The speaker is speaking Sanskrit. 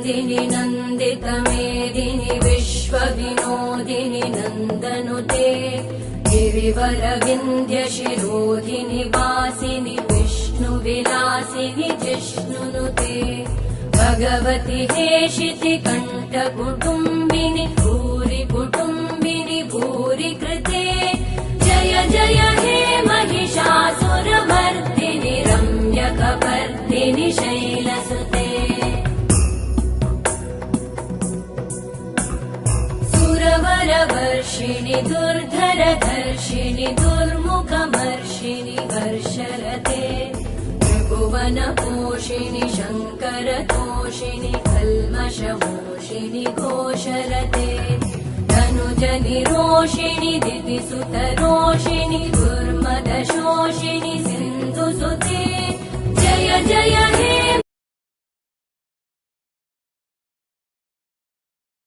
नन्दिनि नन्दितमेदिनि विश्वविनोदिनि नन्दनुते गिरिवरविन्ध्यशिरोधिनि वासिनि विष्णुविलासिनि जिष्णुनुते भगवति हेशिति कण्ठकुटुम्बिनि भूरि कुटुम्बिनि भूरि कृते जय जय हे महिषासुरमर्दिनि रम्यकपर्दिनि शैलसुते सुरवरवर्षिणि दुर्धरधर्षिणि दुर्मुखमर्षिणि वर्षरते त्रिभुवनपोषिणि शङ्करतोषिणि कल्मषमोषिणि घोषरते धनुजनिरोषिणि दितिसुतरोषिणि दुर्मदशोषिणि सिन्धुसुते जय जय हे